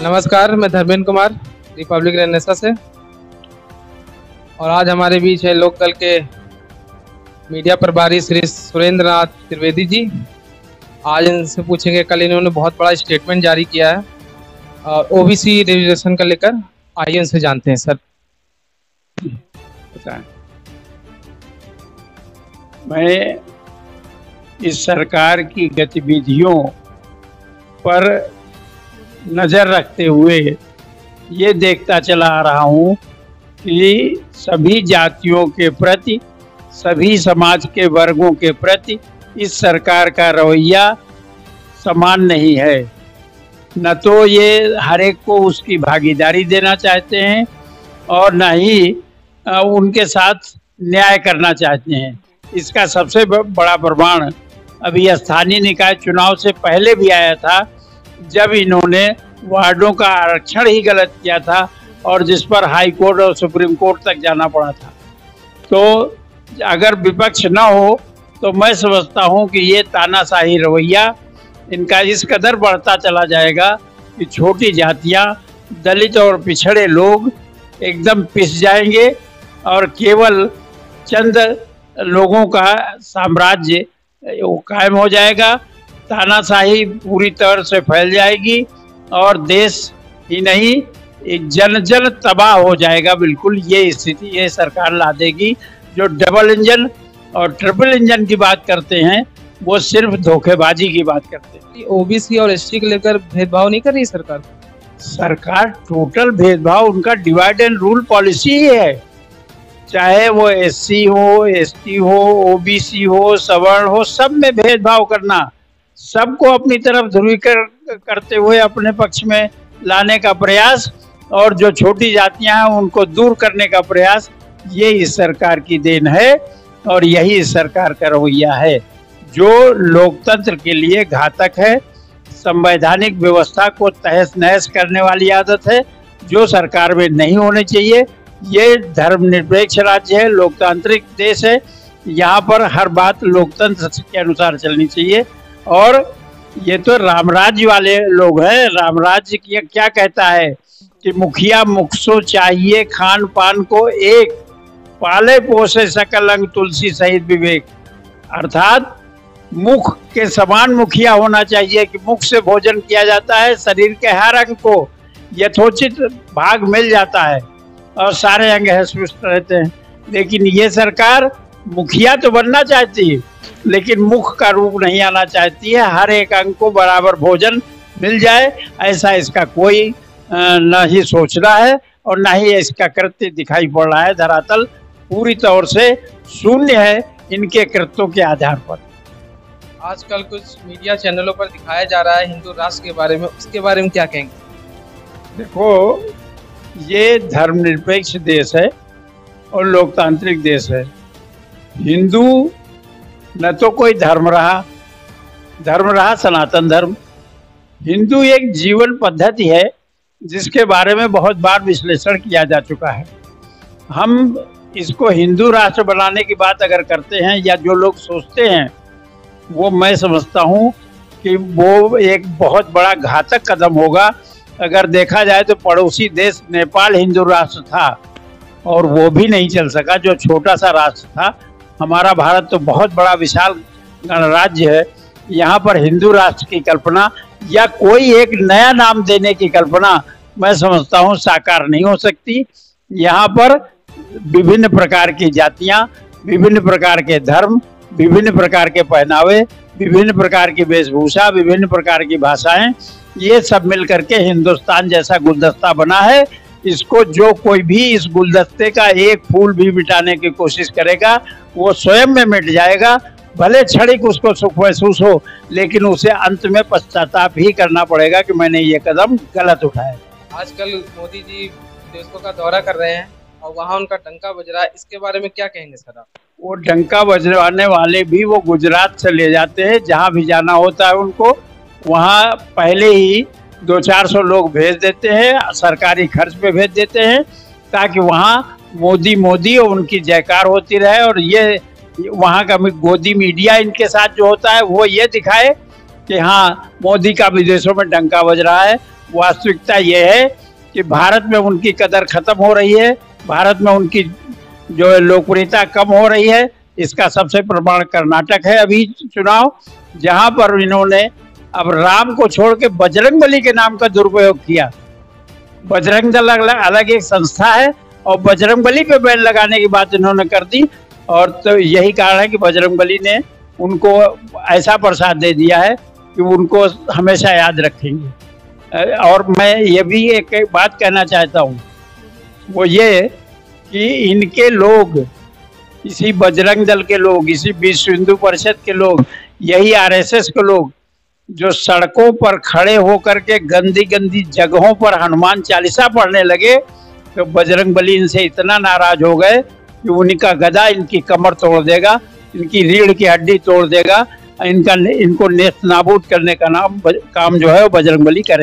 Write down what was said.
नमस्कार, मैं Dharmendra Kumar Republic Renaissance से। और आज हमारे बीच है लोकल के मीडिया प्रभारी श्री सुरेंद्र नाथ त्रिवेदी जी। आज इनसे पूछेंगे, कल इन्होंने बहुत बड़ा स्टेटमेंट जारी किया है ओबीसी रिजर्वेशन का लेकर। आइए उनसे जानते हैं। सर, मैं इस सरकार की गतिविधियों पर नज़र रखते हुए ये देखता चला आ रहा हूँ कि सभी जातियों के प्रति, सभी समाज के वर्गों के प्रति इस सरकार का रवैया समान नहीं है। न तो ये हर एक को उसकी भागीदारी देना चाहते हैं और न ही उनके साथ न्याय करना चाहते हैं। इसका सबसे बड़ा प्रमाण अभी स्थानीय निकाय चुनाव से पहले भी आया था, जब इन्होंने वार्डों का आरक्षण ही गलत किया था और जिस पर हाई कोर्ट और सुप्रीम कोर्ट तक जाना पड़ा था। तो अगर विपक्ष न हो तो मैं समझता हूं कि ये तानाशाही रवैया इनका इस कदर बढ़ता चला जाएगा कि छोटी जातियां, दलित और पिछड़े लोग एकदम पिस जाएंगे और केवल चंद लोगों का साम्राज्य वो कायम हो जाएगा। तानाशाही पूरी तरह से फैल जाएगी और देश ही नहीं जन जन तबाह हो जाएगा। बिल्कुल ये स्थिति ये सरकार ला देगी। जो डबल इंजन और ट्रिपल इंजन की बात करते हैं वो सिर्फ धोखेबाजी की बात करते हैं। ओबीसी और एसटी को लेकर भेदभाव नहीं कर रही सरकार? सरकार टोटल भेदभाव, उनका डिवाइड एंड रूल पॉलिसी ही है। चाहे वो एससी हो, एसटी हो, ओबीसी हो, सवर्ण हो, सब में भेदभाव करना, सबको अपनी तरफ ध्रुवीकरण करते हुए अपने पक्ष में लाने का प्रयास और जो छोटी जातियां हैं उनको दूर करने का प्रयास, ये इस सरकार की देन है और यही इस सरकार का रवैया है जो लोकतंत्र के लिए घातक है। संवैधानिक व्यवस्था को तहस नहस करने वाली आदत है जो सरकार में नहीं होनी चाहिए। ये धर्मनिरपेक्ष राज्य है, लोकतांत्रिक देश है, यहाँ पर हर बात लोकतंत्र के अनुसार चलनी चाहिए। और ये तो रामराज्य वाले लोग हैं। रामराज्य क्या कहता है कि मुखिया मुखसो चाहिए खान पान को एक, पाले पोसे सकल अंग तुलसी सहित विवेक। अर्थात मुख के समान मुखिया होना चाहिए कि मुख से भोजन किया जाता है, शरीर के हर अंग को यथोचित भाग मिल जाता है और सारे अंग हष्ट रहते हैं। लेकिन ये सरकार मुखिया तो बनना चाहती है लेकिन मुख का रूप नहीं आना चाहती है। हर एक अंग को बराबर भोजन मिल जाए, ऐसा इसका कोई न ही सोच रहा है और न ही इसका कृत्य दिखाई पड़ रहा है। धरातल पूरी तौर से शून्य है इनके कृत्यों के आधार पर। आजकल कुछ मीडिया चैनलों पर दिखाया जा रहा है हिंदू राष्ट्र के बारे में, उसके बारे में क्या कहेंगे? देखो, ये धर्मनिरपेक्ष देश है और लोकतांत्रिक देश है। हिंदू न तो कोई धर्म रहा सनातन धर्म। हिंदू एक जीवन पद्धति है जिसके बारे में बहुत बार विश्लेषण किया जा चुका है। हम इसको हिंदू राष्ट्र बनाने की बात अगर करते हैं या जो लोग सोचते हैं, वो मैं समझता हूँ कि वो एक बहुत बड़ा घातक कदम होगा। अगर देखा जाए तो पड़ोसी देश नेपाल हिंदू राष्ट्र था और वो भी नहीं चल सका, जो छोटा सा राष्ट्र था। हमारा भारत तो बहुत बड़ा विशाल गणराज्य है। यहाँ पर हिंदू राष्ट्र की कल्पना या कोई एक नया नाम देने की कल्पना मैं समझता हूँ साकार नहीं हो सकती। यहाँ पर विभिन्न प्रकार की जातियाँ, विभिन्न प्रकार के धर्म, विभिन्न प्रकार के पहनावे, विभिन्न प्रकार की वेशभूषा, विभिन्न प्रकार की भाषाएं, ये सब मिल करके हिंदुस्तान जैसा गुलदस्ता बना है। इसको जो कोई भी इस गुलदस्ते का एक फूल भी मिटाने की कोशिश करेगा वो स्वयं में मिट जाएगा। भले क्षणिक उसको सुख महसूस हो लेकिन उसे अंत में पश्चाताप ही करना पड़ेगा कि मैंने ये कदम गलत उठाया। आजकल मोदी जी देशों का दौरा कर रहे हैं और वहाँ उनका डंका बज रहा है, इसके बारे में क्या कहेंगे सर आप? वो डंका बजवाने वाले भी वो गुजरात से ले जाते हैं, जहाँ भी जाना होता है उनको वहाँ पहले ही 200-400 लोग भेज देते हैं, सरकारी खर्च पे भेज देते हैं ताकि वहाँ मोदी मोदी और उनकी जयकार होती रहे। और ये वहाँ का गोदी मीडिया इनके साथ जो होता है वो ये दिखाए कि हाँ मोदी का विदेशों में डंका बज रहा है। वास्तविकता ये है कि भारत में उनकी कदर खत्म हो रही है, भारत में उनकी जो लोकप्रियता कम हो रही है। इसका सबसे प्रमाण कर्नाटक है अभी चुनाव, जहां पर इन्होंने अब राम को छोड़ के बजरंगबली के नाम का दुरुपयोग किया। बजरंग दल अलग एक संस्था है और बजरंगबली पे बैन लगाने की बात इन्होंने कर दी। और तो यही कारण है कि बजरंगबली ने उनको ऐसा प्रसाद दे दिया है कि उनको हमेशा याद रखेंगे। और मैं ये भी एक बात कहना चाहता हूँ, वो ये कि इनके लोग, इसी बजरंग दल के लोग, इसी विश्व हिंदू परिषद के लोग, यही आरएसएस के लोग जो सड़कों पर खड़े होकर के गंदी गंदी जगहों पर हनुमान चालीसा पढ़ने लगे, तो बजरंगबली इनसे इतना नाराज हो गए कि उनका गदा इनकी कमर तोड़ देगा, इनकी रीढ़ की हड्डी तोड़ देगा, इनको नेस्तनाबूद करने का काम जो है वो बजरंगबली करे।